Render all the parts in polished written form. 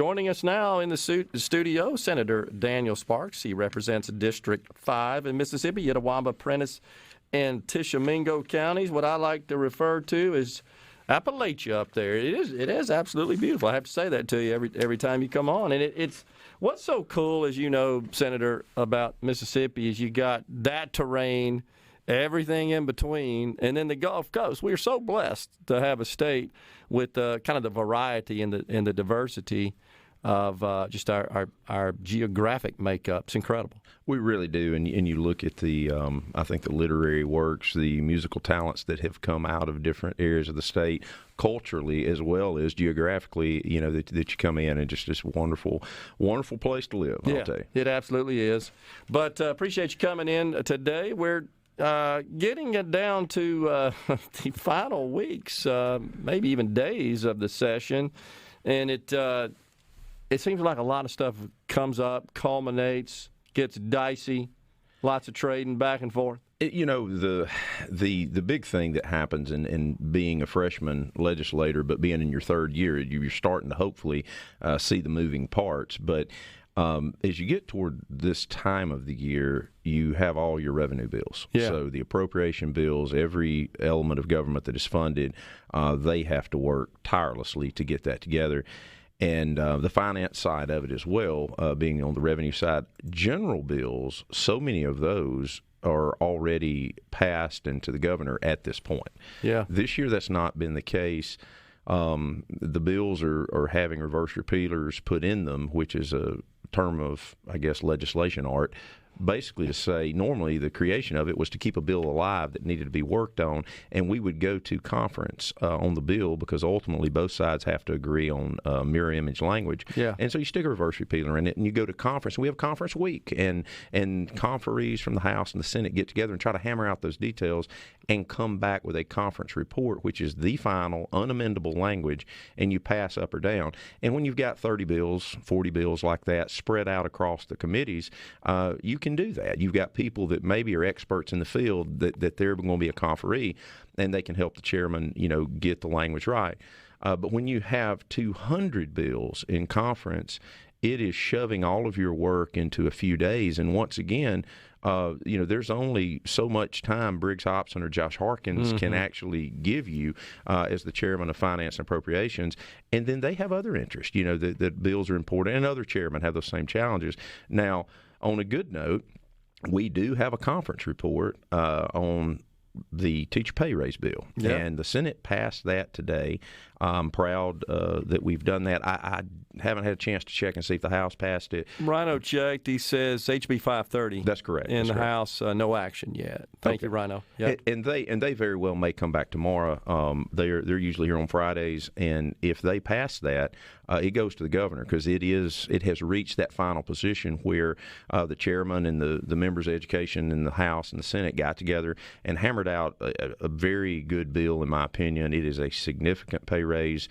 Joining us now in the studio, Senator Daniel Sparks. He represents District 5 in Mississippi, Itawamba, Prentiss, and Tishomingo counties. What I like to refer to as Appalachia up there. It is absolutely beautiful. I have to say that to you every time you come on. And it's what's so cool, as you know, Senator, about Mississippi is you got that terrain, everything in between, and then the Gulf Coast. We are so blessed to have a state with kind of the variety and the diversity of just our geographic makeup. It's incredible. We really do, and you look at the, I think the literary works, the musical talents that have come out of different areas of the state, culturally as well as geographically, that you come in and just this wonderful, wonderful place to live, I'll tell you. It absolutely is. But appreciate you coming in today. We're getting it down to the final weeks, maybe even days of the session, and it seems like a lot of stuff comes up, culminates, gets dicey, lots of trading back and forth. The big thing that happens in being a freshman legislator, but being in your third year, you're starting to hopefully see the moving parts. But as you get toward this time of the year, you have all your revenue bills. Yeah. So the appropriation bills, every element of government that is funded, they have to work tirelessly to get that together. And the finance side of it as well, being on the revenue side, general bills, so many of those are already passed into the governor at this point. Yeah. This year, that's not been the case. The bills are having reverse repealers put in them, which is a term of, I guess, legislation art, basically to say normally the creation of it was to keep a bill alive that needed to be worked on, and we would go to conference on the bill because ultimately both sides have to agree on mirror image language. Yeah. And so you stick a reverse repealer in it, and you go to conference. We have conference week, and conferees from the House and the Senate get together and try to hammer out those details and come back with a conference report, which is the final unamendable language, and you pass up or down. And when you've got 30 bills, 40 bills like that spread out across the committees, you can do that. You've got people that maybe are experts in the field that they're going to be a conferee, and they can help the chairman, get the language right. But when you have 200 bills in conference, it is shoving all of your work into a few days. And once again, there's only so much time Briggs Hobson or Josh Harkins can actually give you as the chairman of Finance and Appropriations. And then they have other interests, that bills are important, and other chairmen have those same challenges. Now, on a good note, we do have a conference report on the teacher pay raise bill, and the Senate passed that today. I'm proud that we've done that. I haven't had a chance to check and see if the House passed it. Rhino checked. He says HB 530. That's correct. In the correct. House, no action yet. Thank you, Rhino. Yep. And they very well may come back tomorrow. They're usually here on Fridays, and if they pass that, it goes to the governor because it has reached that final position where the chairman and the members of education in the House and the Senate got together and hammered out a very good bill, in my opinion. It is a significant pay raise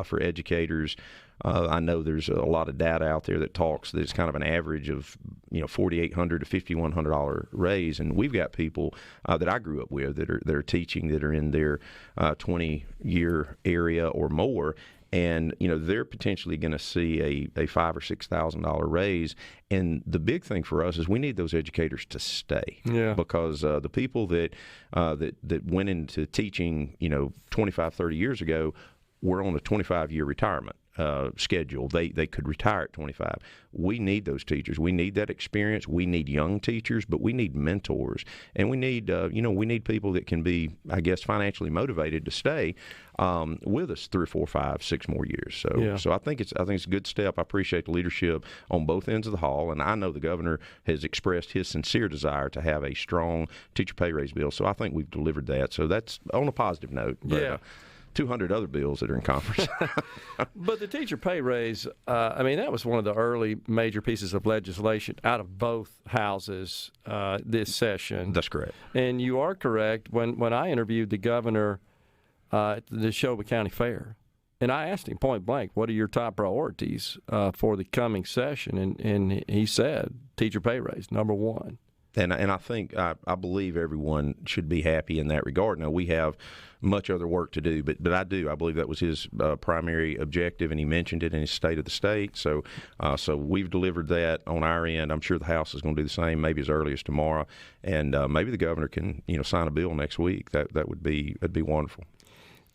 for educators. I know there's a lot of data out there that talks that it's kind of an average of $4,800 to $5,100 raise, and we've got people that I grew up with that are teaching that are in their 20-year area or more. And they're potentially going to see a $5,000 or $6,000 raise. And the big thing for us is we need those educators to stay, because the people that went into teaching 25, 30 years ago were on a 25-year retirement schedule. They could retire at 25. We need those teachers. We need that experience. We need young teachers, but we need mentors, and we need we need people that can be, I guess, financially motivated to stay with us 3 or 4, 5, 6 more years. So I think it's a good step. I appreciate the leadership on both ends of the hall, and I know the governor has expressed his sincere desire to have a strong teacher pay raise bill. So I think we've delivered that. So that's on a positive note. But, 200 other bills that are in conference. But the teacher pay raise, that was one of the early major pieces of legislation out of both houses this session. That's correct. And you are correct. When I interviewed the governor at the Neshoba County Fair, and I asked him point blank, what are your top priorities for the coming session? And he said, teacher pay raise, number one. And I think I believe everyone should be happy in that regard. Now, we have much other work to do, but I believe that was his primary objective, and he mentioned it in his State of the State. So we've delivered that on our end. I'm sure the House is going to do the same, maybe as early as tomorrow, and maybe the governor can sign a bill next week. That'd be wonderful.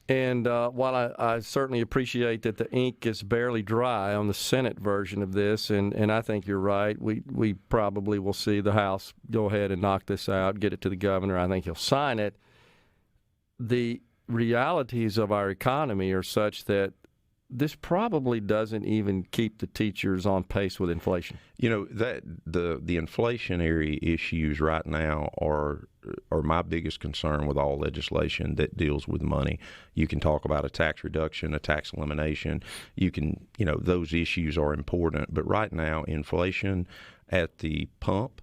And while I certainly appreciate that the ink is barely dry on the Senate version of this, and I think you're right, we probably will see the House go ahead and knock this out, get it to the governor. I think he'll sign it. The realities of our economy are such that this probably doesn't even keep the teachers on pace with inflation. That the inflationary issues right now are my biggest concern with all legislation that deals with money. You can talk about a tax reduction, a tax elimination. You can, those issues are important. But right now, inflation at the pump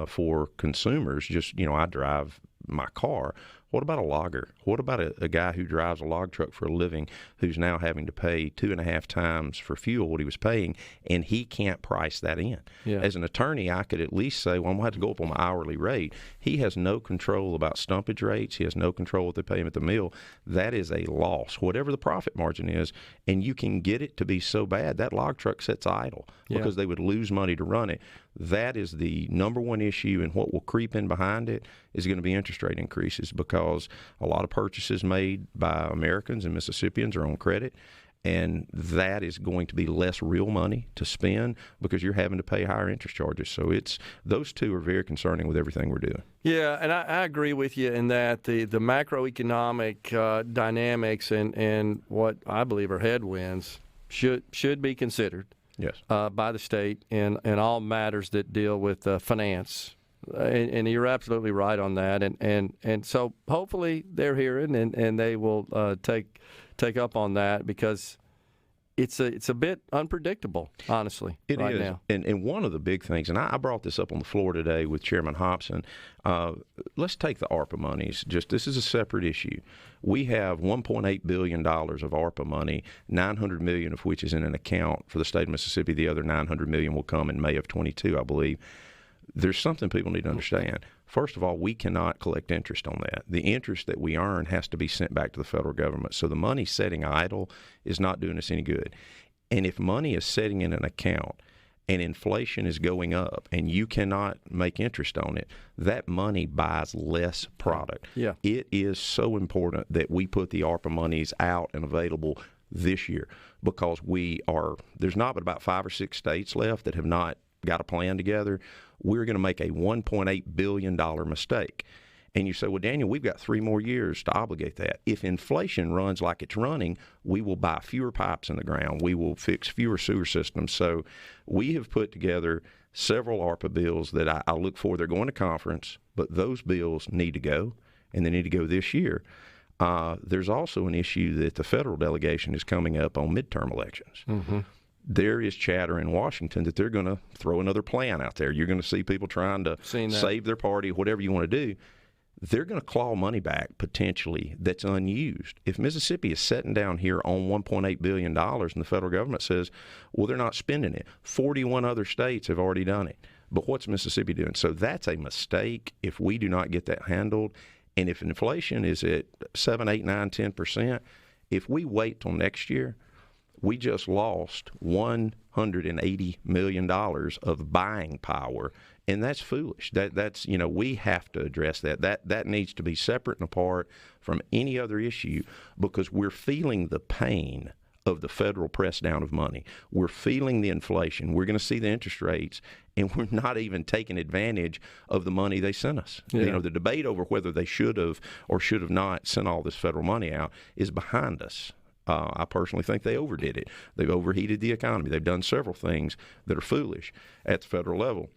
for consumers, I drive my car. What about a logger? What about a guy who drives a log truck for a living who's now having to pay 2.5 times for fuel what he was paying, and he can't price that in? Yeah. As an attorney, I could at least say, well, I'm going to have to go up on my hourly rate. He has no control about stumpage rates. He has no control what they pay him at the mill. That is a loss, whatever the profit margin is, and you can get it to be so bad that log truck sits idle because they would lose money to run it. That is the number one issue, and what will creep in behind it is going to be interest rate increases, because a lot of purchases made by Americans and Mississippians are on credit, and that is going to be less real money to spend because you're having to pay higher interest charges. So those two are very concerning with everything we're doing. Yeah, and I agree with you in that the macroeconomic dynamics and what I believe are headwinds should be considered. Yes. By the state in all matters that deal with finance. And you're absolutely right on that. And so hopefully they're hearing and they will take up on that, because it's a bit unpredictable, honestly, right now. And one of the big things, and I brought this up on the floor today with Chairman Hobson, let's take the ARPA monies. This is a separate issue. We have $1.8 billion of ARPA money, $900 million of which is in an account for the state of Mississippi. The other $900 million will come in May of 22, I believe. There's something people need to understand. First of all, we cannot collect interest on that. The interest that we earn has to be sent back to the federal government. So the money sitting idle is not doing us any good. And if money is sitting in an account and inflation is going up and you cannot make interest on it, that money buys less product. Yeah. It is so important that we put the ARPA monies out and available this year, because there's not but about 5 or 6 states left that have not got a plan together. We're going to make a $1.8 billion mistake. And you say, well, Daniel, we've got 3 more years to obligate that. If inflation runs like it's running, we will buy fewer pipes in the ground. We will fix fewer sewer systems. So we have put together several ARPA bills that I look for. They're going to conference, but those bills need to go, and they need to go this year. There's also an issue that the federal delegation is coming up on midterm elections. Mm-hmm. There is chatter in Washington that they're going to throw another plan out there. You're going to see people trying to save their party, whatever you want to do. They're going to claw money back, potentially, that's unused. If Mississippi is sitting down here on $1.8 billion and the federal government says, well, they're not spending it, 41 other states have already done it. But what's Mississippi doing? So that's a mistake if we do not get that handled. And if inflation is at 7, 8, 9, 10%, if we wait till next year, we just lost $180 million of buying power, and that's foolish. That's we have to address that. That needs to be separate and apart from any other issue, because we're feeling the pain of the federal press down of money. We're feeling the inflation. We're going to see the interest rates, and we're not even taking advantage of the money they sent us. Yeah. The debate over whether they should have or should have not sent all this federal money out is behind us. I personally think they overdid it. They've overheated the economy. They've done several things that are foolish at the federal level.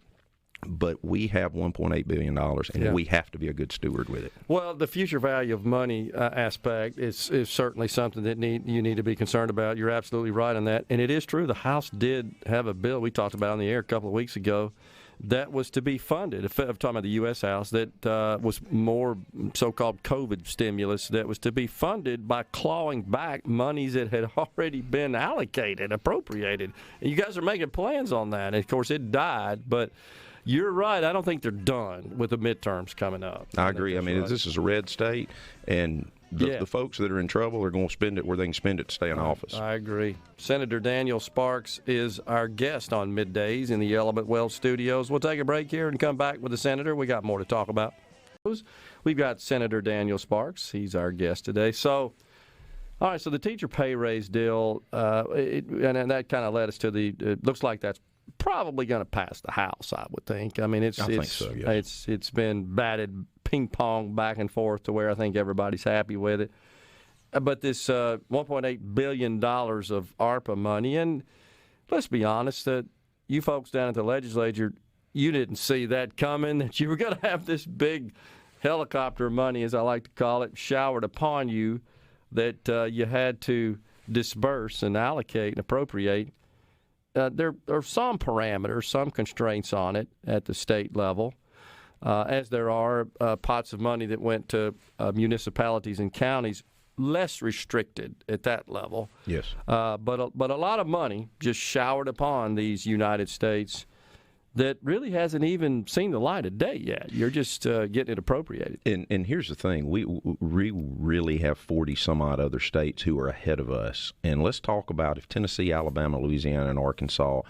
But we have $1.8 billion, and we have to be a good steward with it. Well, the future value of money aspect is certainly something that you need to be concerned about. You're absolutely right on that. And it is true, the House did have a bill we talked about on the air a couple of weeks ago that was to be funded. I'm talking about the U.S. House, that was more so-called COVID stimulus that was to be funded by clawing back monies that had already been allocated, appropriated. And you guys are making plans on that. And, of course, it died, but you're right. I don't think they're done with the midterms coming up. I agree. I mean, right. this is a red state, and the folks that are in trouble are going to spend it where they can spend it to stay in office. I agree. Senator Daniel Sparks is our guest on Middays in the Element Wealth Studios. We'll take a break here and come back with the senator. We got more to talk about. We've got Senator Daniel Sparks. He's our guest today. So, all right, so the teacher pay raise deal, and that kind of led us to it looks like that's probably going to pass the House, I would think. I mean, I think so, yes. It's been batted ping pong back and forth to where I think everybody's happy with it. But this $1.8 billion of ARPA money, and let's be honest, that you folks down at the legislature, you didn't see that coming, that you were going to have this big helicopter money, as I like to call it, showered upon you, that you had to disperse and allocate and appropriate. There are some parameters, some constraints on it at the state level, as there are pots of money that went to municipalities and counties, less restricted at that level. Yes. But a lot of money just showered upon these United States that really hasn't even seen the light of day yet. You're just getting it appropriated. And here's the thing. We really have 40-some-odd other states who are ahead of us. And let's talk about if Tennessee, Alabama, Louisiana, and Arkansas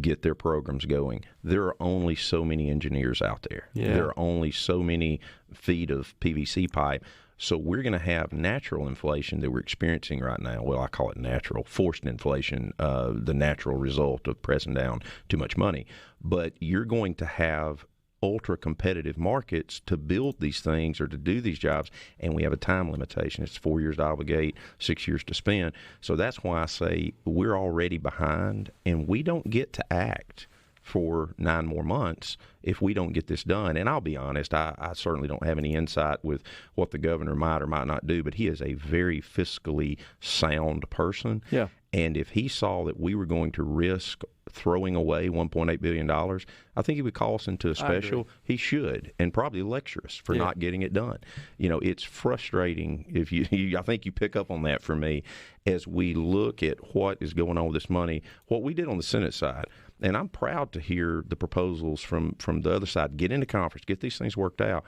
get their programs going, there are only so many engineers out there. Yeah. There are only so many feet of PVC pipe. So we're going to have natural inflation that we're experiencing right now. Well, I call it natural, forced inflation, the natural result of pressing down too much money. But you're going to have ultra-competitive markets to build these things or to do these jobs, and we have a time limitation. It's 4 years to obligate, 6 years to spend. So that's why I say we're already behind, and we don't get to act for 9 more months if we don't get this done. And I'll be honest, I certainly don't have any insight with what the governor might or might not do, but he is a very fiscally sound person. Yeah. And if he saw that we were going to risk throwing away $1.8 billion, I think he would call us into a special. He should, and probably lecture us for not getting it done. You know, it's frustrating if you I think you pick up on that for me as we look at what is going on with this money, what we did on the Senate side. And I'm proud to hear the proposals from the other side. Get into conference, get these things worked out.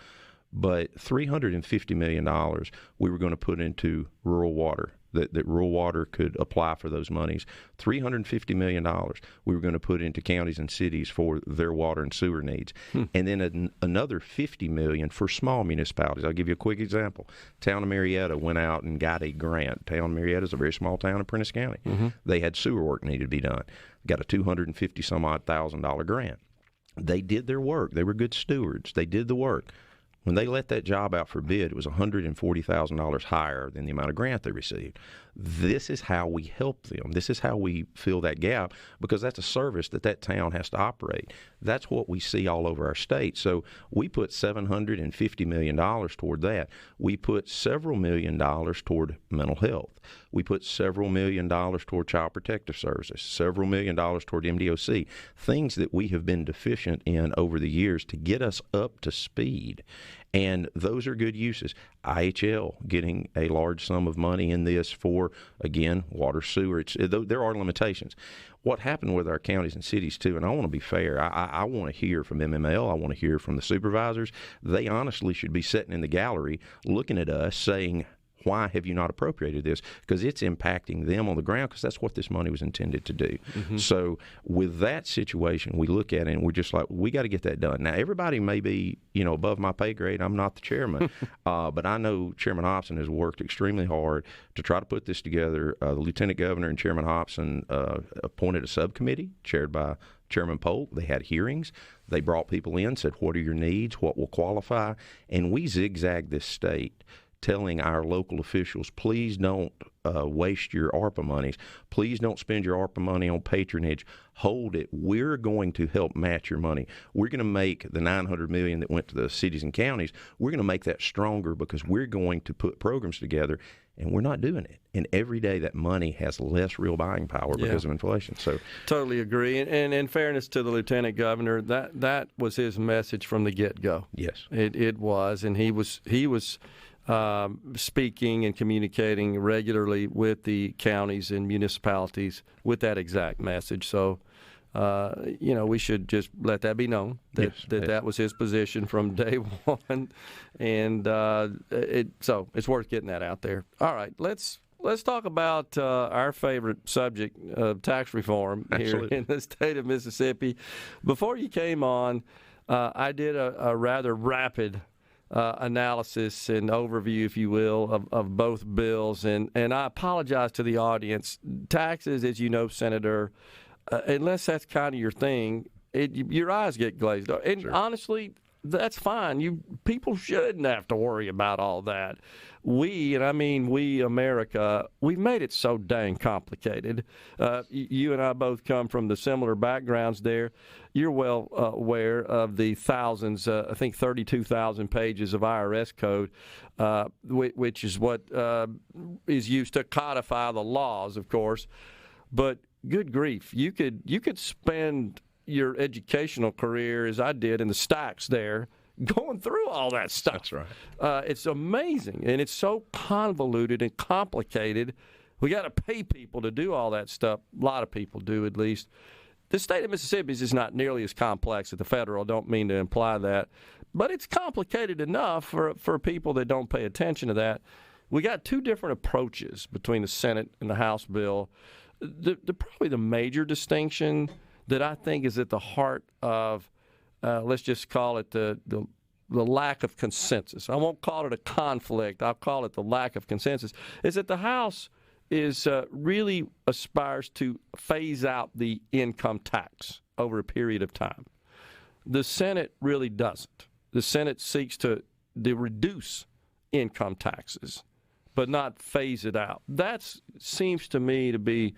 But $350 million we were going to put into rural water, that rural water could apply for those monies. $350 million we were going to put into counties and cities for their water and sewer needs. And then another $50 million for small municipalities. I'll give you a quick example. Town of Marietta went out and got a grant. Town of Marietta is a very small town in Prentiss County. They had sewer work needed to be done. Got a $250,000 grant. They did their work. They were good stewards. They did the work. When they let that job out for bid, it was $140,000 higher than the amount of grant they received. This is how we help them. This is how we fill that gap, because that's a service that town has to operate. That's what we see all over our state. So we put $750 million toward that. We put several million dollars toward mental health. We put several million dollars toward child protective services, several million dollars toward MDOC, things that we have been deficient in over the years to get us up to speed. And those are good uses. IHL getting a large sum of money in this for, again, water, sewer. There are limitations. What happened with our counties and cities, too, and I want to be fair, I want to hear from MML. I want to hear from the supervisors. They honestly should be sitting in the gallery looking at us saying, why have you not appropriated this? Because it's impacting them on the ground, because that's what this money was intended to do. So with that situation, we look at it and we're just like, we got to get that done. Now, everybody may be, above my pay grade. I'm not the chairman. But I know Chairman Hobson has worked extremely hard to try to put this together. The Lieutenant Governor and Chairman Hobson appointed a subcommittee chaired by Chairman Polk. They had hearings. They brought people in, said, what are your needs? What will qualify? And we zigzagged this state, telling our local officials, please don't waste your ARPA monies. Please don't spend your ARPA money on patronage. Hold it. We're going to help match your money. We're going to make the $900 million that went to the cities and counties, we're going to make that stronger, because we're going to put programs together, and we're not doing it. And every day that money has less real buying power because of inflation. So totally agree. And in fairness to the Lieutenant Governor, that was his message from the get-go. Yes. It was. And he was speaking and communicating regularly with the counties and municipalities with that exact message. So we should just let that be known that was his position from day one, and so it's worth getting that out there. All right, let's talk about our favorite subject of tax reform here in the state of Mississippi. Before you came on, I did a rather rapid analysis and overview, if you will, of both bills, and I apologize to the audience. Taxes, as you know, Senator, unless that's kind of your thing, your eyes get glazed over. And honestly, that's fine. People shouldn't have to worry about all that. We America, we've made it so dang complicated. You and I both come from the similar backgrounds there. You're well aware of the thousands, I think 32,000 pages of IRS code, which is what is used to codify the laws, of course. But good grief, you could spend your educational career, as I did, in the stacks there, going through all that stuff. That's right. It's amazing, and it's so convoluted and complicated. We got to pay people to do all that stuff. A lot of people do, at least. The state of Mississippi is not nearly as complex as the federal. Don't mean to imply that, but it's complicated enough for people that don't pay attention to that. We got two different approaches between the Senate and the House bill. Probably the major distinction that I think is at the heart of, let's just call it the lack of consensus. I won't call it a conflict. I'll call it the lack of consensus, is that the House is really aspires to phase out the income tax over a period of time. The Senate really doesn't. The Senate seeks to reduce income taxes, but not phase it out. That seems to me to be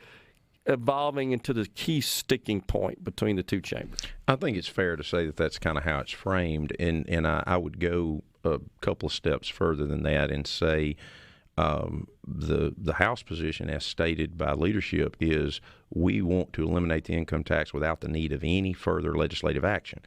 evolving into the key sticking point between the two chambers. I think it's fair to say that that's kind of how it's framed, and I would go a couple of steps further than that and say the House position, as stated by leadership, is we want to eliminate the income tax without the need of any further legislative action.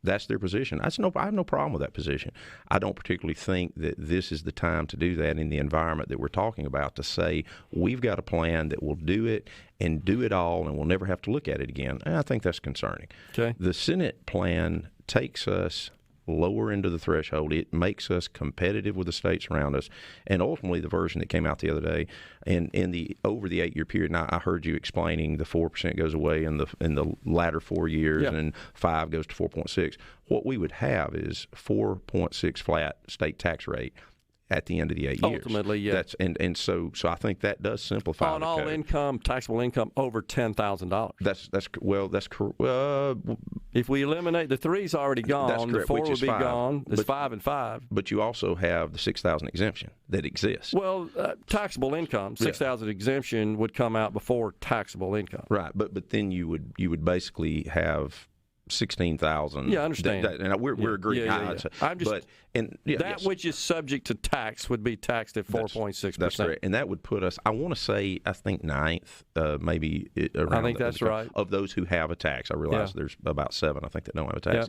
That's their position. I have no problem with that position. I don't particularly think that this is the time to do that in the environment that we're talking about, to say we've got a plan that will do it and do it all and we'll never have to look at it again. And I think that's concerning. Okay. The Senate plan takes us lower into the threshold. It makes us competitive with the states around us. And ultimately, the version that came out the other day, and over the 8-year period, and I heard you explaining the 4% goes away in the latter 4 years, and 5 goes to 4.6. What we would have is 4.6 flat state tax rate at the end of the 8 years. Ultimately, yeah. So I think that does simplify on the all code. Income, taxable income over $10,000. That's if we eliminate the 3's already gone, that's correct, the 4 would be 5. gone. There's 5 and 5. But you also have the 6,000 exemption that exists. Well, taxable income, 6,000 exemption would come out before taxable income. Right, but then you would basically have 16,000. Yeah, I understand. And we're agreeing. Yeah. I'm just yes. which is subject to tax would be taxed at 4.6%. That's correct, and that would put us, I want to say, I think 9th, maybe around. I think that's right. Of those who have a tax, I realize there's about 7. I think that don't have a tax.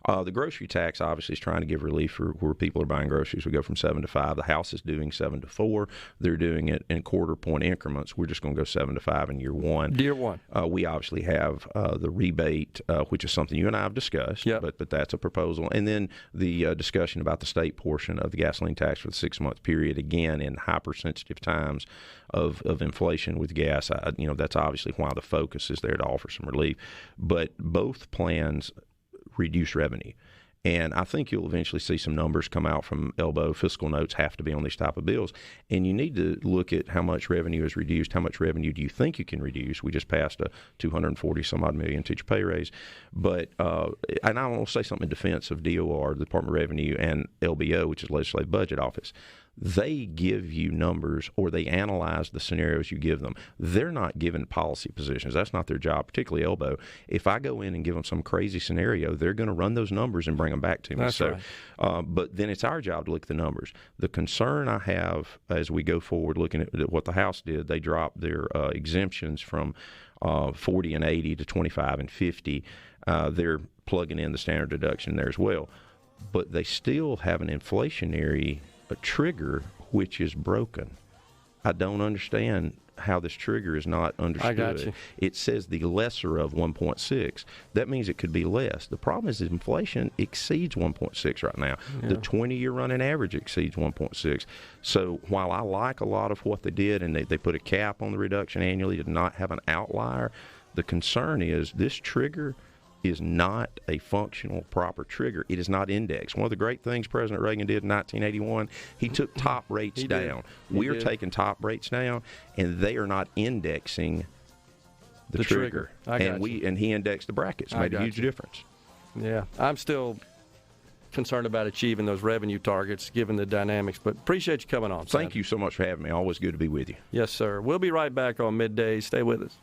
The grocery tax obviously is trying to give relief for where people are buying groceries. We go from 7 to 5. The House is doing 7 to 4. They're doing it in quarter-point increments. We're just going to go 7 to 5 in year one. Year one. We obviously have the rebate, which is something you and I have discussed, but that's a proposal. And then the discussion about the state portion of the gasoline tax for the 6-month period, again, in hypersensitive times of inflation with gas. That's obviously why the focus is there to offer some relief. But both plans reduce revenue. And I think you'll eventually see some numbers come out from Elbow. Fiscal notes have to be on these type of bills. And you need to look at how much revenue is reduced. How much revenue do you think you can reduce? We just passed a $240-some-odd million teacher pay raise. But, and I want to say something in defense of DOR, the Department of Revenue, and LBO, which is Legislative Budget Office. They give you numbers, or they analyze the scenarios you give them. They're not given policy positions. That's not their job, particularly Elbow. If I go in and give them some crazy scenario, they're going to run those numbers and bring them back to me. That's right. But then it's our job to look at the numbers. The concern I have as we go forward, looking at what the House did, they dropped their exemptions from 40 and 80 to 25 and 50. They're plugging in the standard deduction there as well. But they still have an inflationary trigger which is broken. I don't understand how this trigger is not understood. I got you. It says the lesser of 1.6. That means it could be less. The problem is that inflation exceeds 1.6 right now. Yeah. The 20-year running average exceeds 1.6. So while I like a lot of what they did, and they put a cap on the reduction annually to not have an outlier, the concern is this trigger is not a functional, proper trigger. It is not indexed. One of the great things President Reagan did in 1981, he took top rates down. We are taking top rates down, and they are not indexing the trigger. And he indexed the brackets, made a huge difference. Yeah, I'm still concerned about achieving those revenue targets given the dynamics, but appreciate you coming on. Thank you so much for having me. Always good to be with you. Yes, sir. We'll be right back on Midday. Stay with us.